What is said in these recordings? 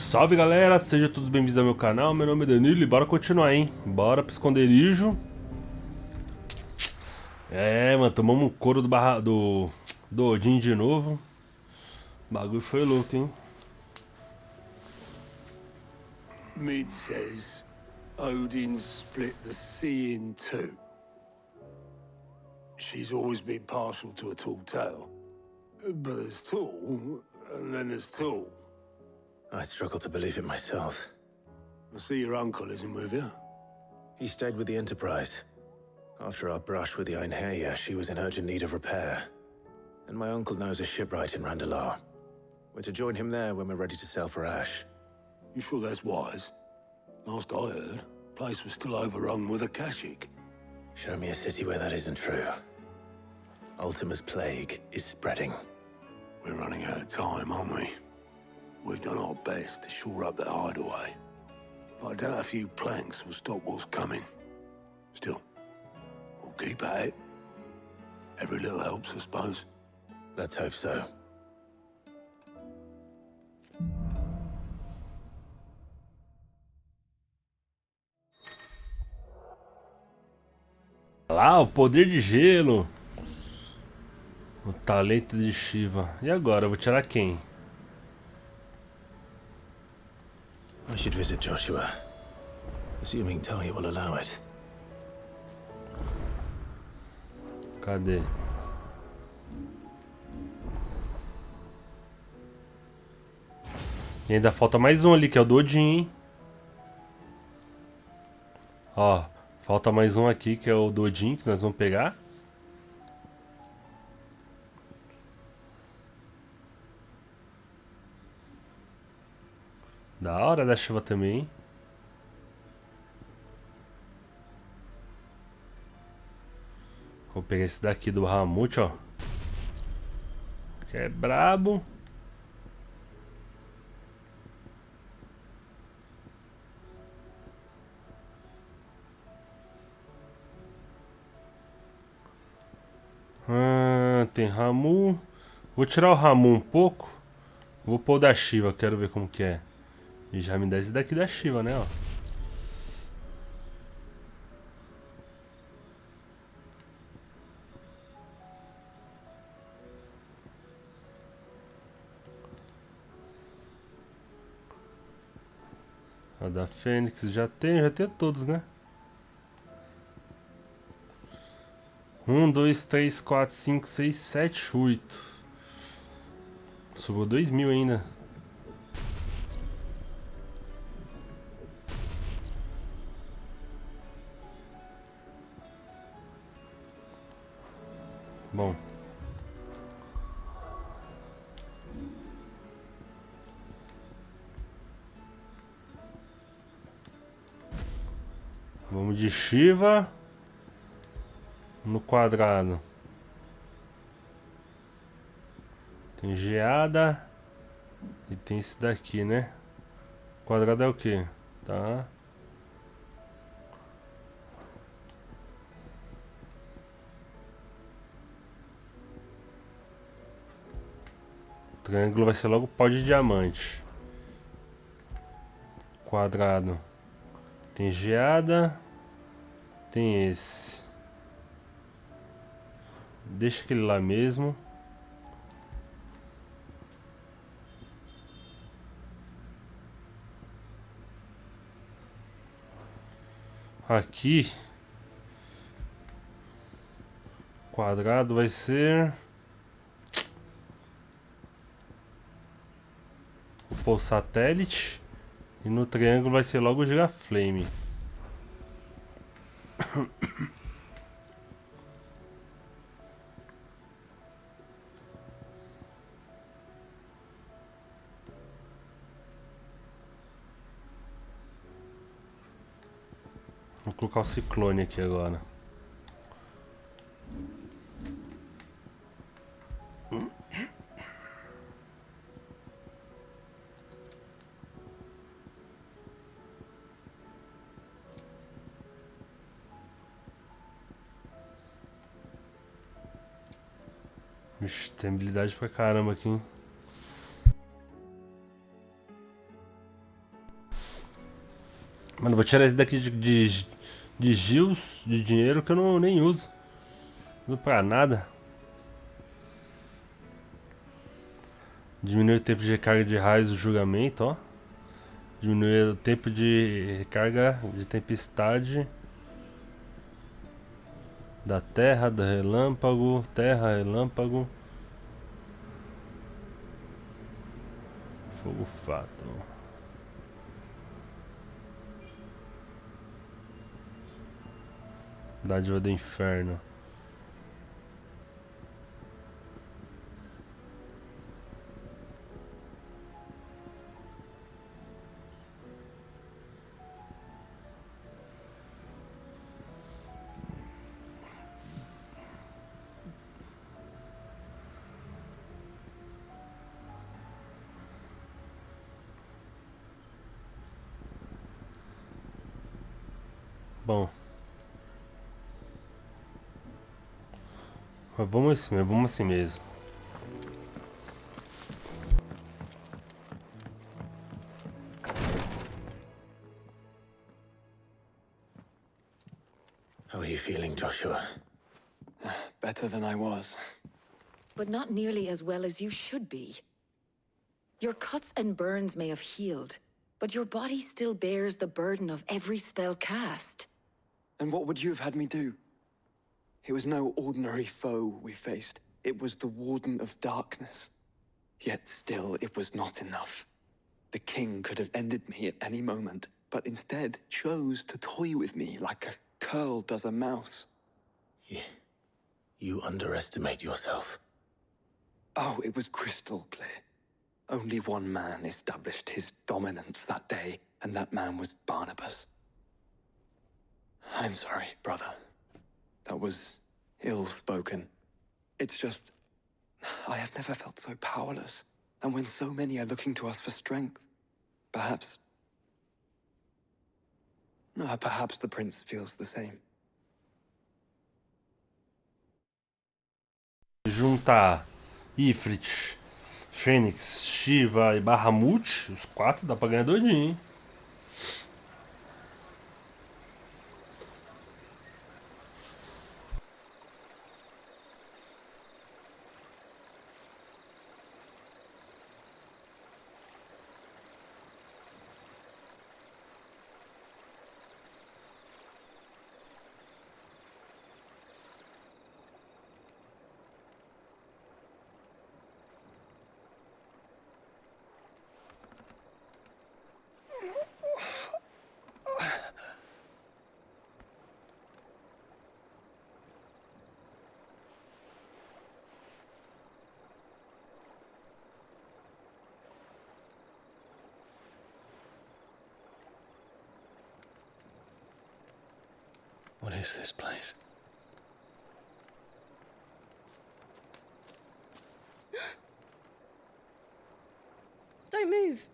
Salve galera, sejam todos bem-vindos ao meu canal, meu nome é Danilo e bora continuar, hein? Bora pro esconderijo. Mano, tomamos um couro do Odin de novo. O bagulho foi louco, hein? Mid says Odin split the sea in two. She's always been partial to a tall tale. But there's tall, and then there's tall. I struggle to believe it myself. I see your uncle isn't with you. He stayed with the Enterprise. After our brush with the Einherja, she was in urgent need of repair. And my uncle knows a shipwright in Randalar. We're to join him there when we're ready to sail for Ash. You sure that's wise? Last I heard, the place was still overrun with Akashic. Show me a city where that isn't true. Ultima's plague is spreading. We're running out of time, aren't we? We've done our best to shore up that hideaway. But I doubt a few planks will stop what's coming. Still, we'll keep at it. Every little helps, I suppose. Let's hope so. Lá, o poder de gelo. O talento de Shiva. E agora, eu vou tirar quem? I should visit Joshua. Assuming Tanya will allow it. Cadê? E ainda falta mais um ali, que é o do Odin, hein? Ó, falta mais um aqui, que é o do Odin, que nós vamos pegar. Da hora da chuva também, hein? Vou pegar esse daqui do Ramute, ó. Que é brabo. Tem Ramu. Vou tirar o Ramu um pouco. Vou pôr o da Shiva, quero ver como que é. E já me dá esse daqui da Shiva, né, ó. A da Fênix já tem todos, né? 1, 2, 3, 4, 5, 6, 7, 8. Sobrou 2.000 ainda. Bom. Vamos de Shiva no quadrado. Tem geada e tem esse daqui, né? Quadrado é o que? Tá. Triângulo vai ser logo pó de diamante. Quadrado. Tem geada. Tem esse. Deixa aquele lá mesmo. Aqui. Quadrado vai ser... o satélite. E no triângulo vai ser logo o Giraflame. Vou colocar o ciclone aqui agora. Vixe, tem habilidade pra caramba aqui, hein? Mano, vou tirar esse daqui de giros de dinheiro que eu não, nem uso. Não uso pra nada. Diminui o tempo de recarga de raios do julgamento, ó. Diminui o tempo de recarga de tempestade. Da terra, do relâmpago. Terra, relâmpago. Fogo fato. Dádiva do inferno. Bom. Mas vamos assim mesmo. How are you feeling, Joshua? Better than I was. But not nearly as well as you should be. Your cuts and burns may have healed, but your body still bears the burden of every spell cast. And what would you have had me do? It was no ordinary foe we faced. It was the Warden of Darkness. Yet still, it was not enough. The king could have ended me at any moment, but instead chose to toy with me like a curl does a mouse. You underestimate yourself. Oh, it was crystal clear. Only one man established his dominance that day, and that man was Barnabas. I'm sorry, brother. That was ill-spoken. It's just, I have never felt so powerless. And when so many are looking to us for strength, perhaps the prince feels the same. Juntar Ifrit, Fênix, Shiva e Bahamut, os 4 dá pra ganhar doidinho, hein? What is this place? Don't move.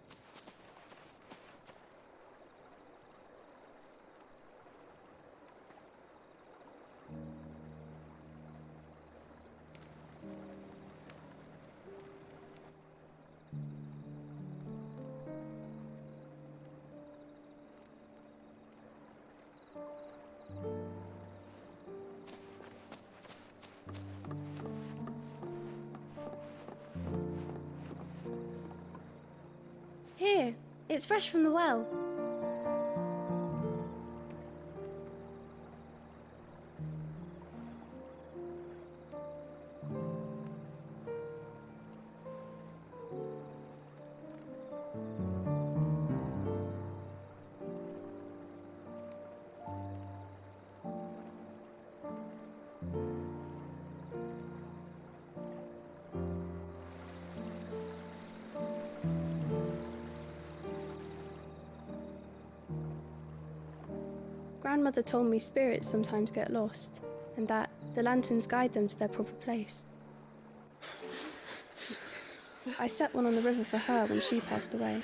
Here, it's fresh from the well. Grandmother told me spirits sometimes get lost, and that the lanterns guide them to their proper place. I set one on the river for her when she passed away.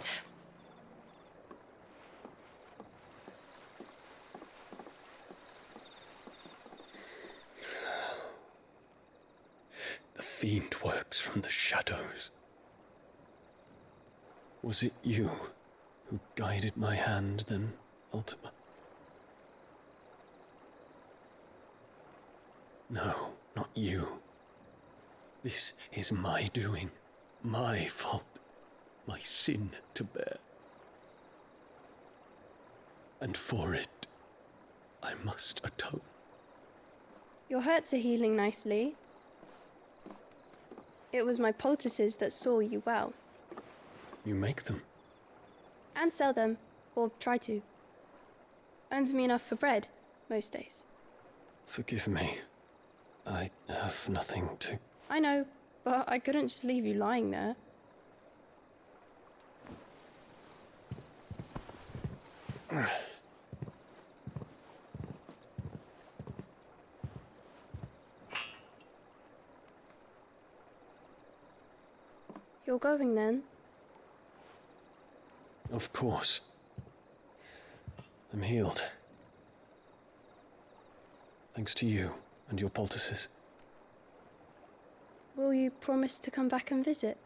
that. The fiend works from the shadows. Was it you who guided my hand, then, Ultima? No, not you. This is my doing, my fault, my sin to bear. And for it, I must atone. Your hurts are healing nicely. It was my poultices that saw you well. You make them? And sell them, or try to. Earns me enough for bread, most days. Forgive me. I have nothing to... I know, but I couldn't just leave you lying there. You're going then? Of course. I'm healed. Thanks to you and your poultices. Will you promise to come back and visit?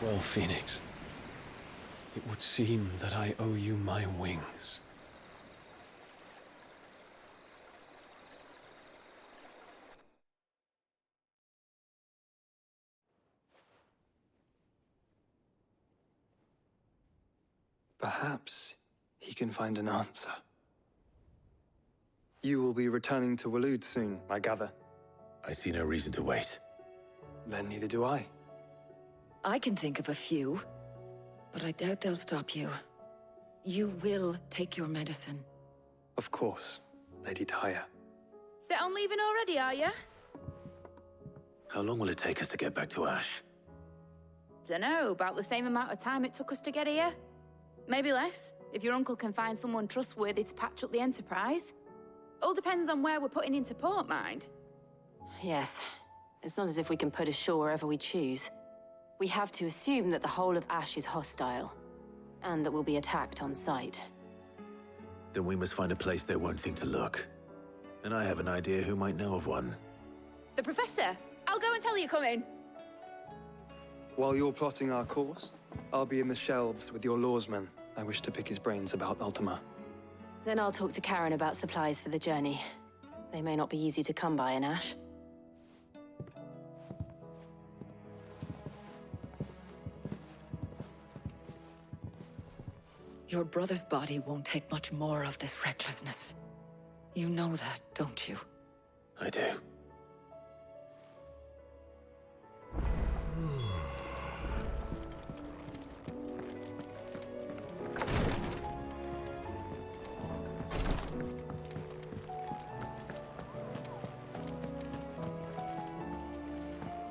Well, Phoenix, it would seem that I owe you my wings. Perhaps he can find an answer. You will be returning to Waloed soon, I gather. I see no reason to wait. Then neither do I. I can think of a few, but I doubt they'll stop you. You will take your medicine. Of course, Lady Daya. Set on leaving already, are you? How long will it take us to get back to Ash? Dunno, about the same amount of time it took us to get here. Maybe less, if your uncle can find someone trustworthy to patch up the Enterprise. All depends on where we're putting into port, mind. Yes. It's not as if we can put ashore wherever we choose. We have to assume that the whole of Ash is hostile, and that we'll be attacked on sight. Then we must find a place they won't think to look. And I have an idea who might know of one. The Professor! I'll go and tell you come in. While you're plotting our course, I'll be in the shelves with your lawsman. I wish to pick his brains about Ultima. Then I'll talk to Karen about supplies for the journey. They may not be easy to come by in Ash. Your brother's body won't take much more of this recklessness. You know that, don't you? I do.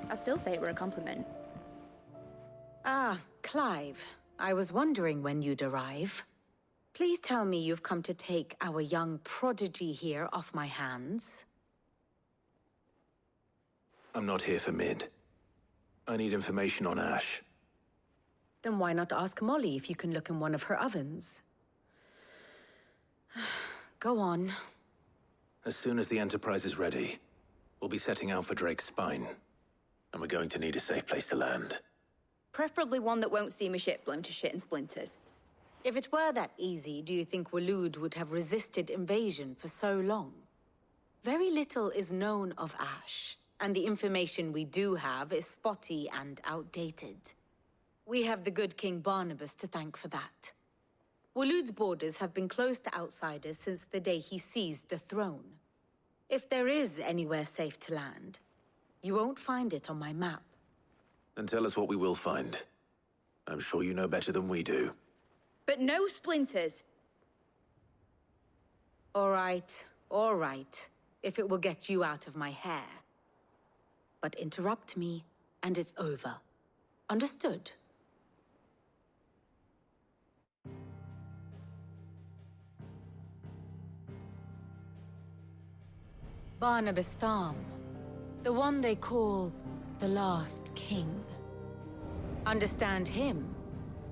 I still say it were a compliment. Ah, Clive. I was wondering when you'd arrive. Please tell me you've come to take our young prodigy here off my hands. I'm not here for Mid. I need information on Ash. Then why not ask Molly if you can look in one of her ovens? Go on. As soon as the Enterprise is ready, we'll be setting out for Drake's Spine. And we're going to need a safe place to land. Preferably one that won't see my ship blown to shit and splinters. If it were that easy, do you think Waloed would have resisted invasion for so long? Very little is known of Ash, and the information we do have is spotty and outdated. We have the good King Barnabas to thank for that. Waloed's borders have been closed to outsiders since the day he seized the throne. If there is anywhere safe to land, you won't find it on my map. Then tell us what we will find. I'm sure you know better than we do. But no splinters. All right, if it will get you out of my hair. But interrupt me, and it's over. Understood? Barnabas Thumb, the one they call the Last King. Understand him,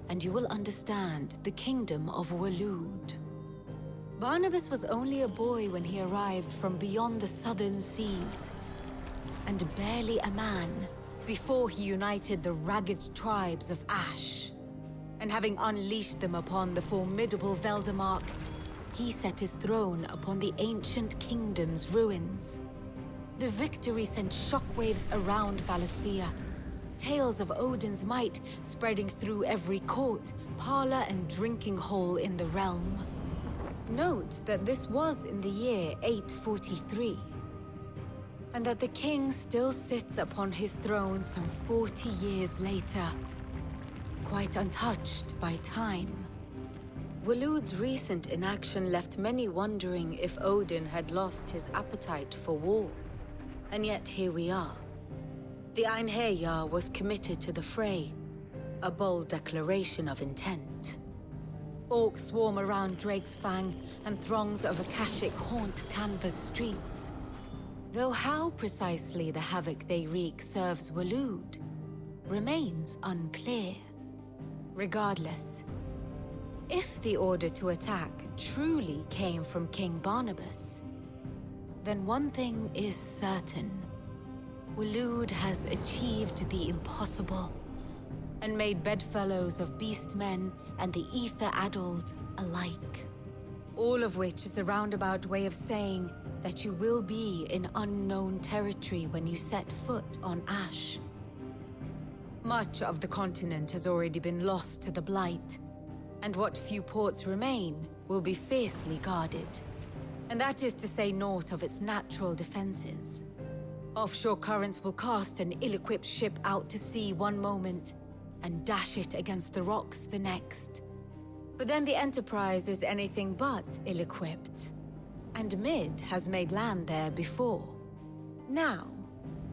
and you will understand the kingdom of Waloed. Barnabas was only a boy when he arrived from beyond the southern seas, and barely a man before he united the ragged tribes of Ash. And having unleashed them upon the formidable Veldemark, he set his throne upon the ancient kingdom's ruins. The victory sent shockwaves around Valisthea, tales of Odin's might spreading through every court, parlor, and drinking hole in the realm. Note that this was in the year 843, and that the king still sits upon his throne some 40 years later, quite untouched by time. Waloed's recent inaction left many wondering if Odin had lost his appetite for war. And yet here we are. The Einherjar was committed to the fray, a bold declaration of intent. Orcs swarm around Drake's Fang, and throngs of Akashic haunt Canva's streets. Though how precisely the havoc they wreak serves Waloed remains unclear. Regardless, if the order to attack truly came from King Barnabas, then one thing is certain. Waloed has achieved the impossible, and made bedfellows of beastmen and the ether-addled alike. All of which is a roundabout way of saying that you will be in unknown territory when you set foot on Ash. Much of the continent has already been lost to the Blight, and what few ports remain will be fiercely guarded. And that is to say naught of its natural defenses. Offshore currents will cast an ill-equipped ship out to sea one moment, and dash it against the rocks the next. But then the Enterprise is anything but ill-equipped, and Mid has made land there before. Now,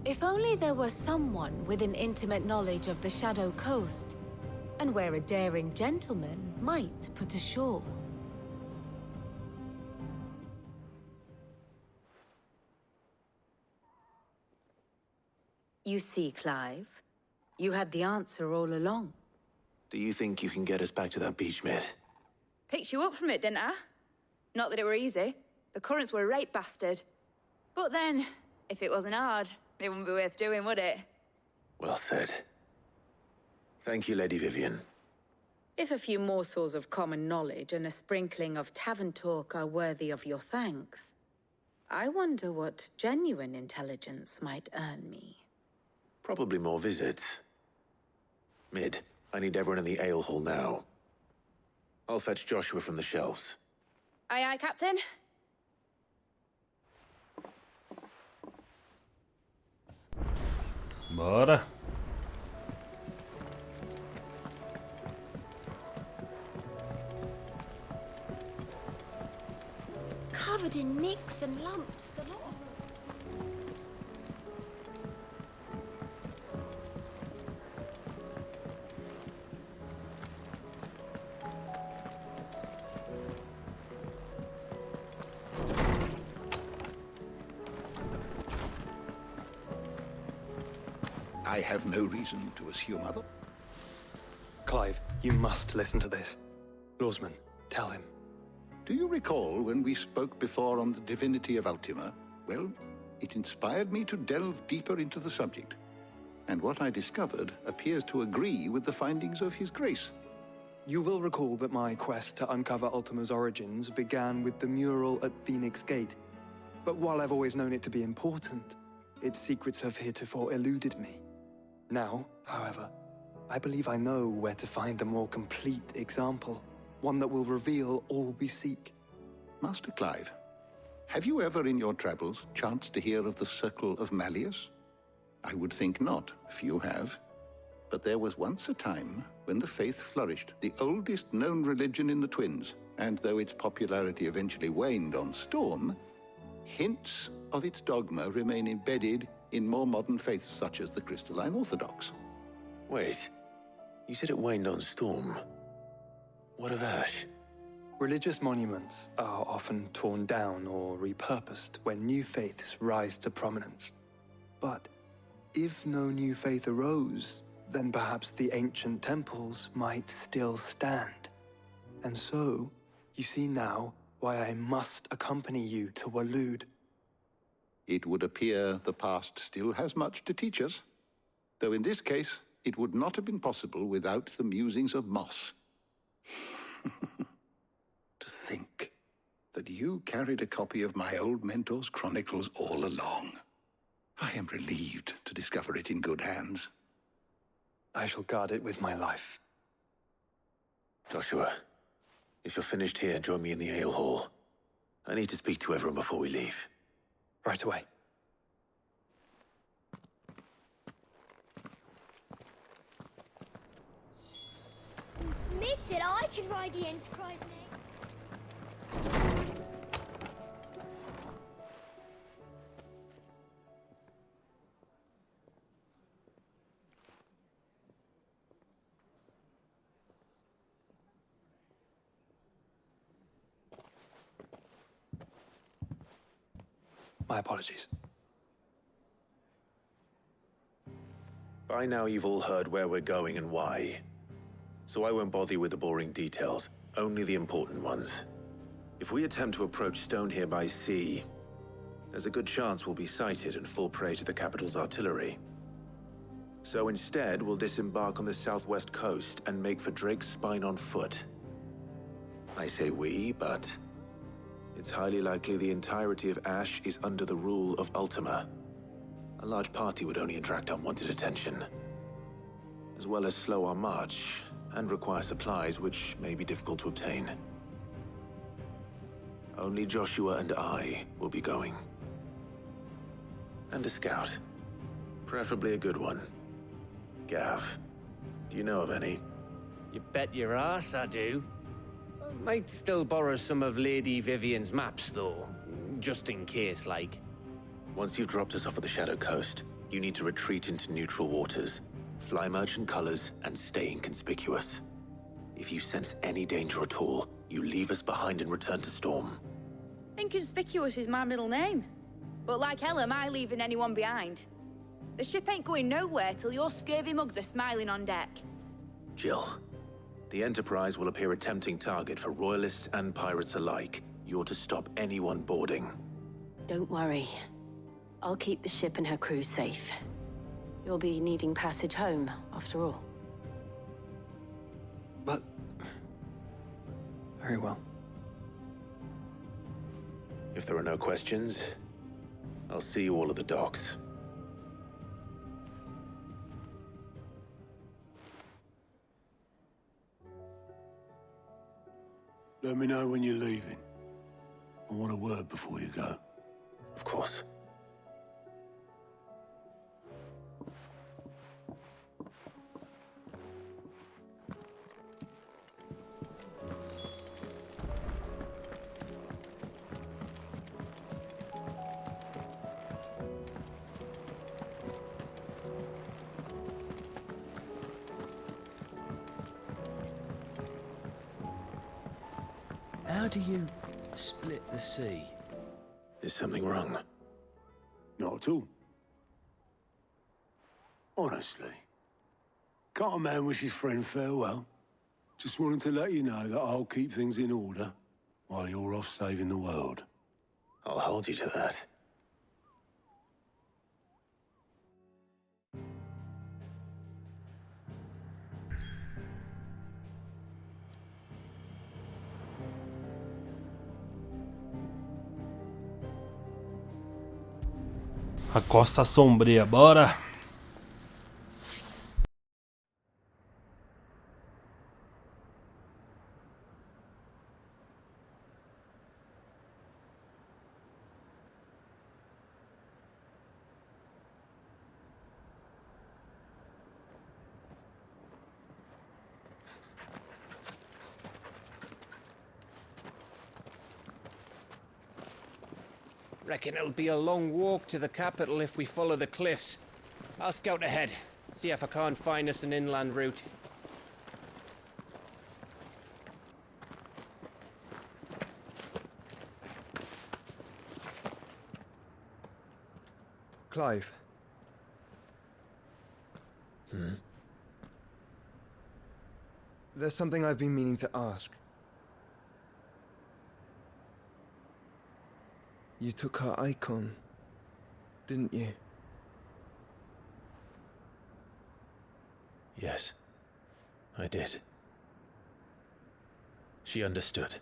if only there were someone with an intimate knowledge of the Shadow Coast, and where a daring gentleman might put ashore. You see, Clive, you had the answer all along. Do you think you can get us back to that beach, Mid? Picked you up from it, didn't I? Not that it were easy. The currents were a right bastard. But then, if it wasn't hard, it wouldn't be worth doing, would it? Well said. Thank you, Lady Vivian. If a few morsels of common knowledge and a sprinkling of tavern talk are worthy of your thanks, I wonder what genuine intelligence might earn me. Probably more visits. Mid, I need everyone in the ale hall now. I'll fetch Joshua from the shelves. Aye, aye, Captain. Bora. Covered in nicks and lumps, the lot of them. I have no reason to assume other. Clive, you must listen to this. Lawsman, tell him. Do you recall when we spoke before on the divinity of Ultima? Well, it inspired me to delve deeper into the subject. And what I discovered appears to agree with the findings of His Grace. You will recall that my quest to uncover Ultima's origins began with the mural at Phoenix Gate. But while I've always known it to be important, its secrets have heretofore eluded me. Now, however, I believe I know where to find the more complete example. One that will reveal all we seek. Master Clive, have you ever in your travels chanced to hear of the Circle of Malleus? I would think not, if you have. But there was once a time when the faith flourished, the oldest known religion in the Twins. And though its popularity eventually waned on Storm, hints of its dogma remain embedded in more modern faiths such as the Crystalline Orthodox. Wait, you said it waned on Storm. What of Ash? Religious monuments are often torn down or repurposed when new faiths rise to prominence. But if no new faith arose, then perhaps the ancient temples might still stand. And so, you see now why I must accompany you to Waloed. It would appear the past still has much to teach us, though in this case, it would not have been possible without the musings of Moss. To think that you carried a copy of my old mentor's chronicles all along. I am relieved to discover it in good hands. I shall guard it with my life. Joshua, if you're finished here, join me in the ale hall. I need to speak to everyone before we leave. Right away. Mid said I could ride the Enterprise next. My apologies. By now you've all heard where we're going and why. So I won't bother you with the boring details, only the important ones. If we attempt to approach Stone here by sea, there's a good chance we'll be sighted and fall prey to the capital's artillery. So instead, we'll disembark on the southwest coast and make for Drake's Spine on foot. I say we, but it's highly likely the entirety of Ash is under the rule of Ultima. A large party would only attract unwanted attention, as well as slow our march and require supplies which may be difficult to obtain. Only Joshua and I will be going. And a scout. Preferably a good one. Gav, do you know of any? You bet your ass I do. Might still borrow some of Lady Vivian's maps, though. Just in case, like. Once you've dropped us off at the Shadow Coast, you need to retreat into neutral waters, fly merchant colors, and stay inconspicuous. If you sense any danger at all, you leave us behind and return to Storm. Inconspicuous is my middle name. But like hell am I leaving anyone behind. The ship ain't going nowhere till your scurvy mugs are smiling on deck. Jill, the Enterprise will appear a tempting target for royalists and pirates alike. You're to stop anyone boarding. Don't worry. I'll keep the ship and her crew safe. You'll be needing passage home, after all. But... very well. If there are no questions, I'll see you all at the docks. Let me know when you're leaving. I want a word before you go. Of course. How do you split the sea? Is something wrong? Not at all. Honestly. Can't a man wish his friend farewell? Just wanted to let you know that I'll keep things in order while you're off saving the world. I'll hold you to that. A Costa Sombria, bora! Reckon it'll be a long walk to the capital if we follow the cliffs. I'll scout ahead, see if I can't find us an inland route. Clive. There's something I've been meaning to ask. You took her icon, didn't you? Yes, I did. She understood.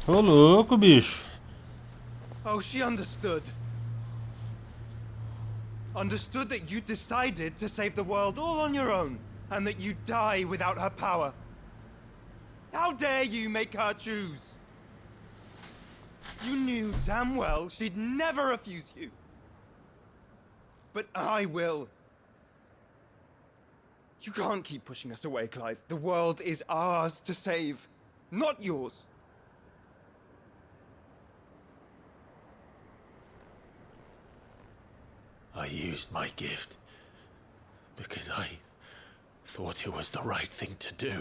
Ô louco, bicho. Oh, she understood. Understood that you decided to save the world all on your own, and that you'd die without her power. How dare you make her choose? You knew damn well she'd never refuse you. But I will. You can't keep pushing us away, Clive. The world is ours to save, not yours. I used my gift because I thought it was the right thing to do.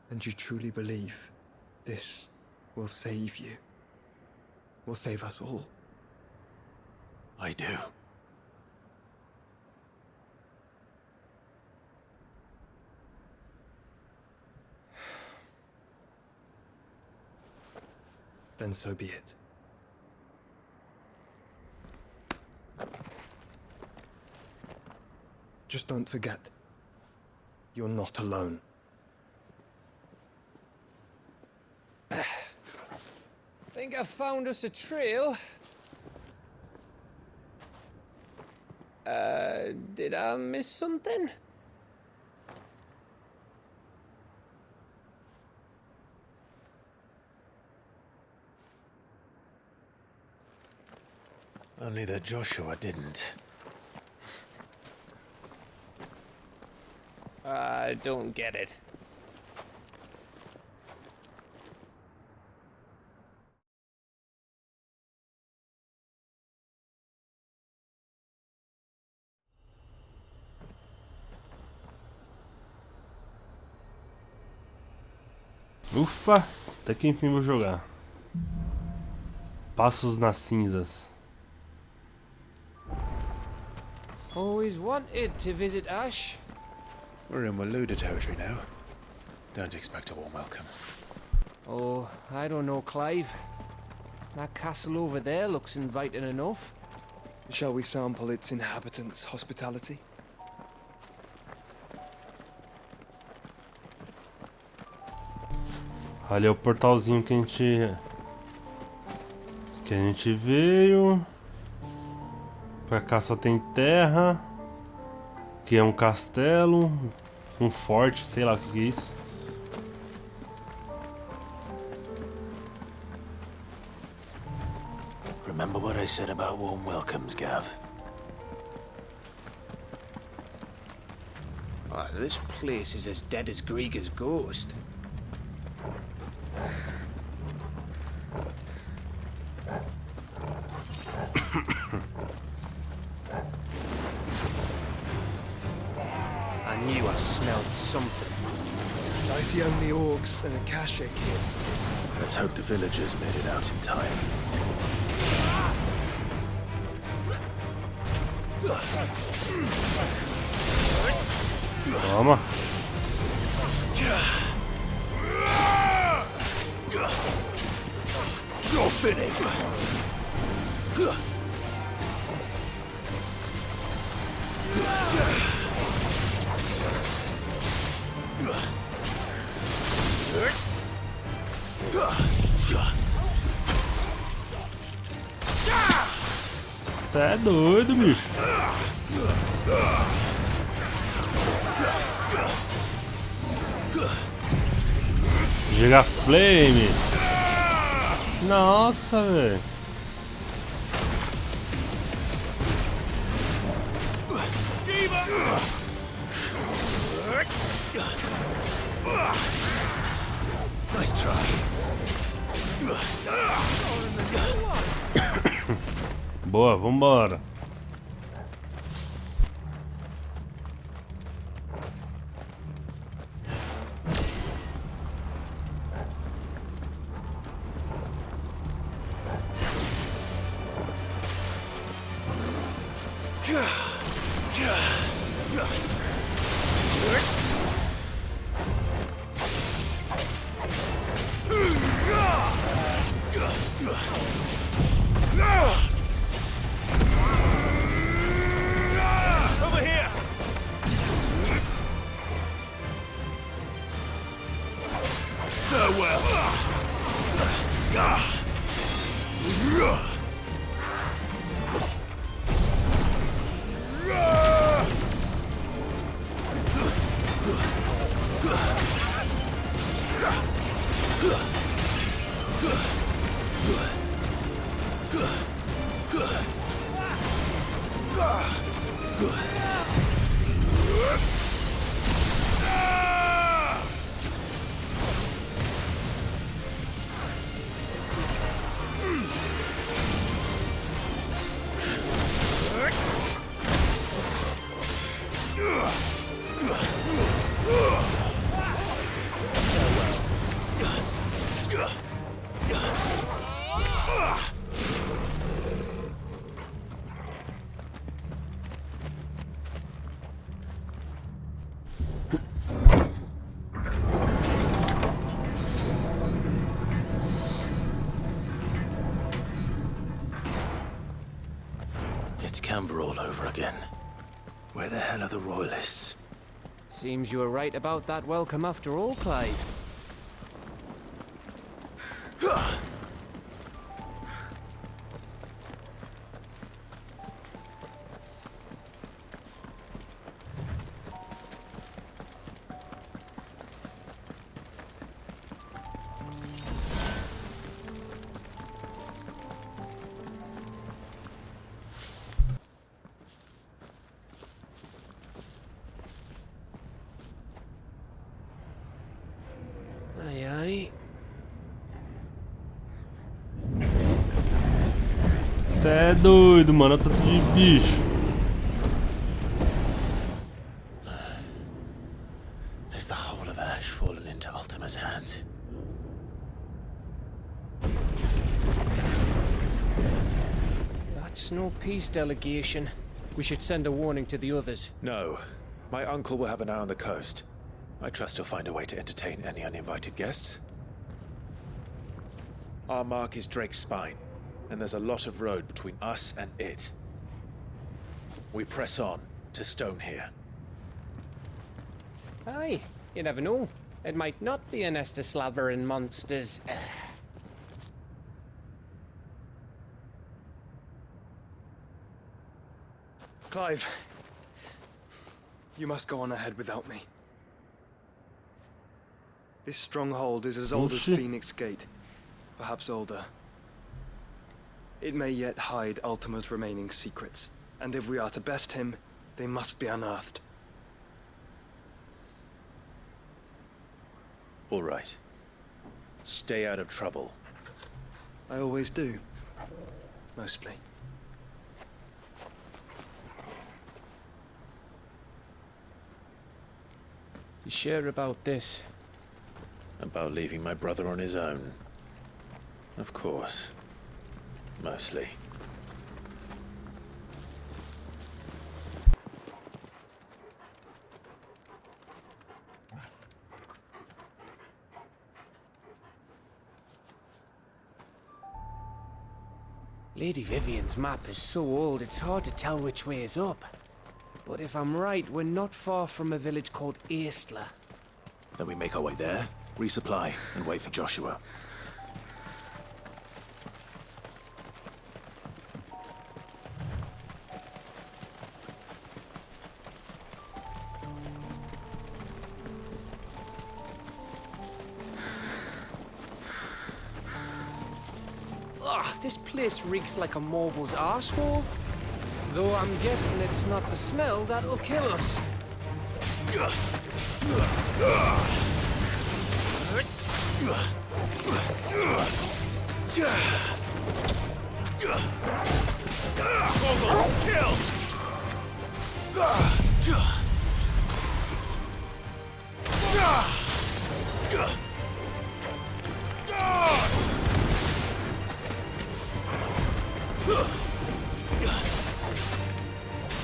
And you truly believe this will save you? Will save us all? I do. Then so be it. Just don't forget, you're not alone. Think I found us a trail. Did I miss something? Only that Joshua didn't. I don't get it. Ufa, até que enfim vou jogar. Passos nas cinzas. Always wanted to visit Ash. We're in Waluda territory now. Don't expect a warm welcome. Oh, I don't know, Clive. That castle over there looks inviting enough. Shall we sample its inhabitants' hospitality? Ali é o portalzinho que a gente veio. Pra cá só tem terra. Que é um castelo, um forte, sei lá o que é isso. Remember what I said about warm welcomes, Gav? Oh, this place is as dead as Grieger's ghost. I knew I smelled something. I see only orcs and Akashic here. Let's hope the villagers made it out in time. Toma. You're finished. Cê é doido, bicho. Giga Flame. Nossa, velho. Nice try. Boa, vambora. Over here! Farewell! It's Canberra all over again. Where the hell are the royalists? Seems you were right about that welcome after all, Clive. Aye, aye. Cê é doido, mano. Tanto de bicho. Is the whole of Ash fallen into Ultima's hands? That's no peace delegation. We should send a warning to the others. No. My uncle will have an eye on the coast. I trust he'll find a way to entertain any uninvited guests. Our mark is Drake's Spine, and there's a lot of road between us and it. We press on to Stone here. Aye, you never know. It might not be a nest of slavering monsters. Clive, you must go on ahead without me. This stronghold is as old as Phoenix Gate, perhaps older. It may yet hide Ultima's remaining secrets, and if we are to best him, they must be unearthed. All right. Stay out of trouble. I always do. Mostly. You sure about this? About leaving my brother on his own? Of course. Mostly. Lady Vivian's map is so old it's hard to tell which way is up. But if I'm right, we're not far from a village called Eastla. Then we make our way there, resupply, and wait for Joshua. Ugh, this place reeks like a mobile's arsehole. Though I'm guessing it's not the smell that'll kill us. Kill!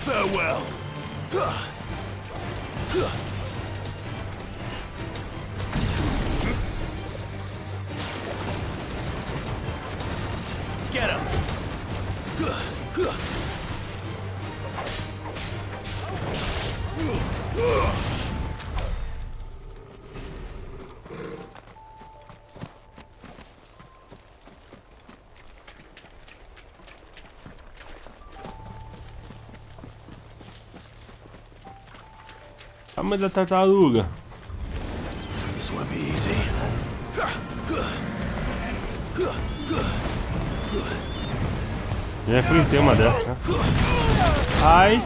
Farewell. Get him. Tamanho da tartaruga. This won't be easy. Já enfrentei uma dessas, né? Ai!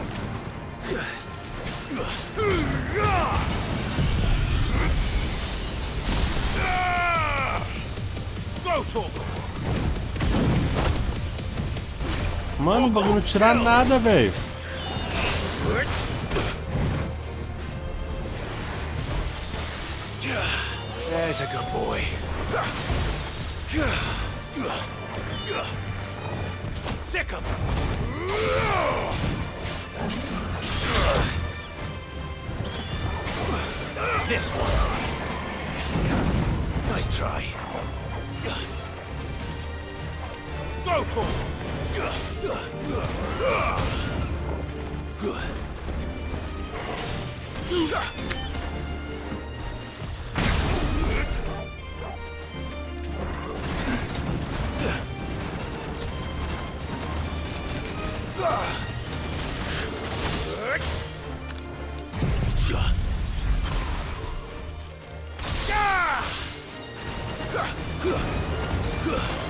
Mano, o bagulho não tira nada, velho. There's a good boy. Sick him. This one. Nice try. Go to him.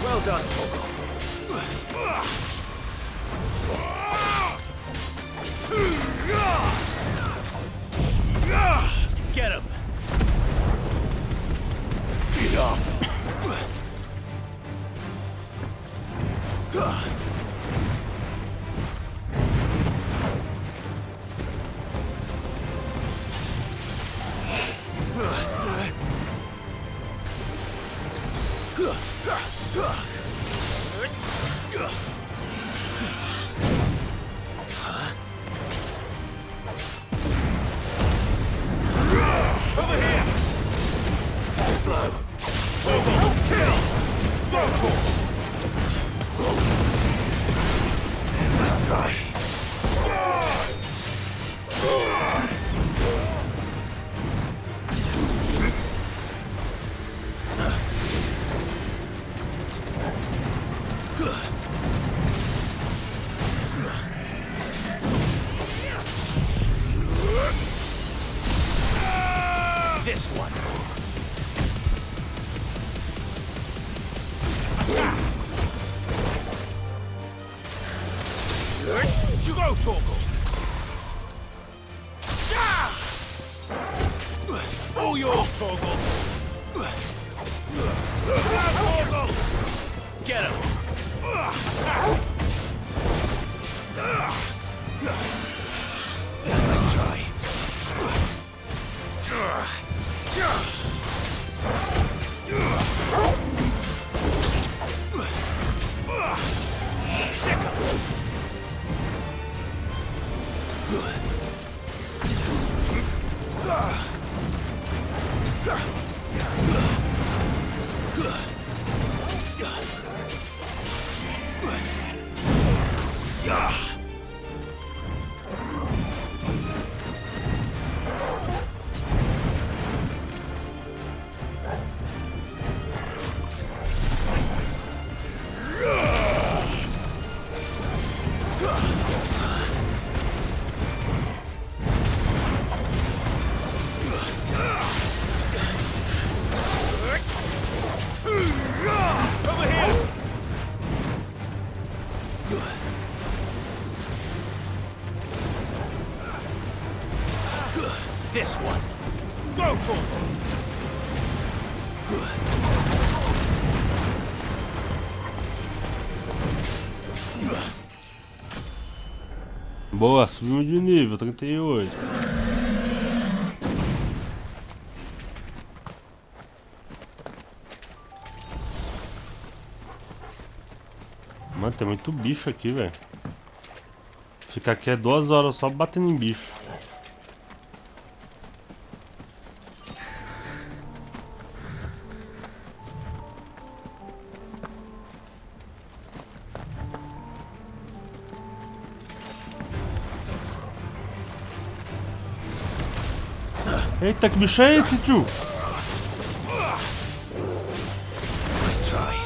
Well done, Toggle. Get him. Beat off. Over here! Slow. Kill! Let's try. This one. Attack! You go, Torgal. All yours, Torgal. Torgal. Get him. Let's try. this one. Go, Torvald. Boa, subimos de nível, 38. Mano, tem muito bicho aqui, velho. Ficar aqui é 2 horas só batendo em bicho. Eita, que bicho é esse, tio? Nice try.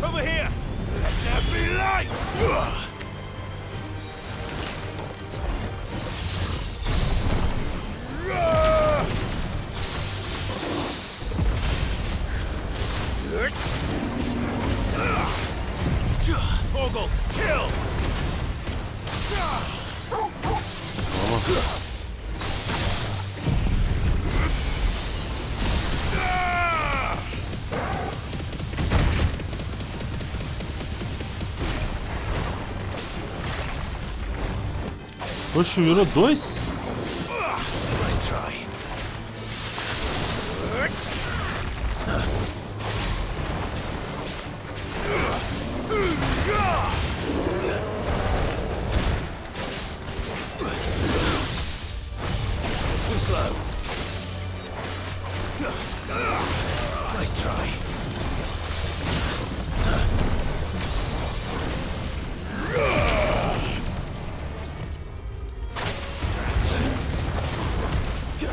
Over here. Let there be light. Vogel, kill. Oxe, virou 2? Nice try. Too slow. Nice try.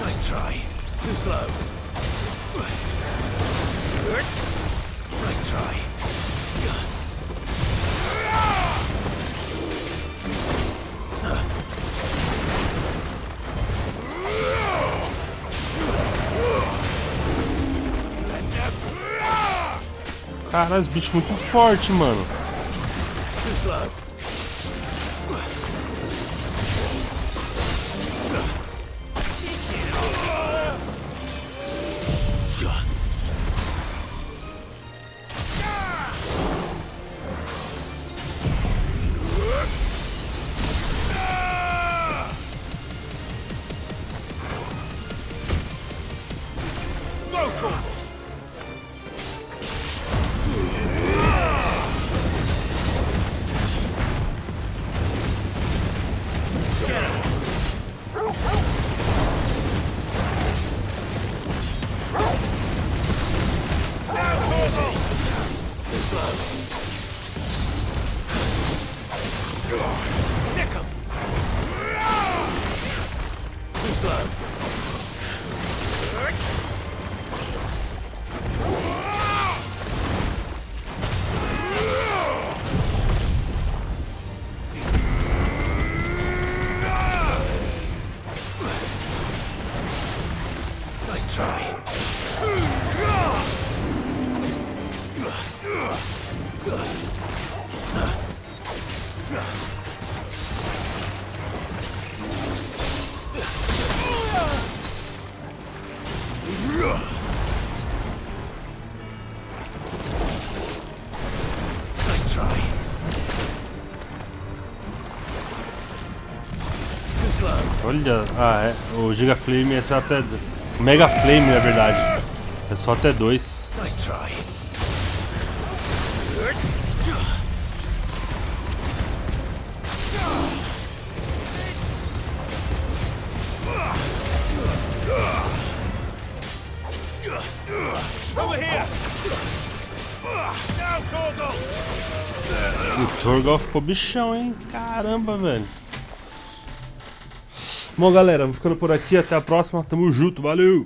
Nice try. Too slow. Nice try. Caralho, esse bicho muito forte, mano. Too slow. Nice try. Nice try. Too slow. Olha, o Giga Flame é só até... Mega Flame, na verdade. É só até 2. Nice try. Over here. Now, Torgal. O Torgal ficou bichão, hein? Caramba, velho. Bom, galera, vou ficando por aqui. Até a próxima. Tamo junto. Valeu!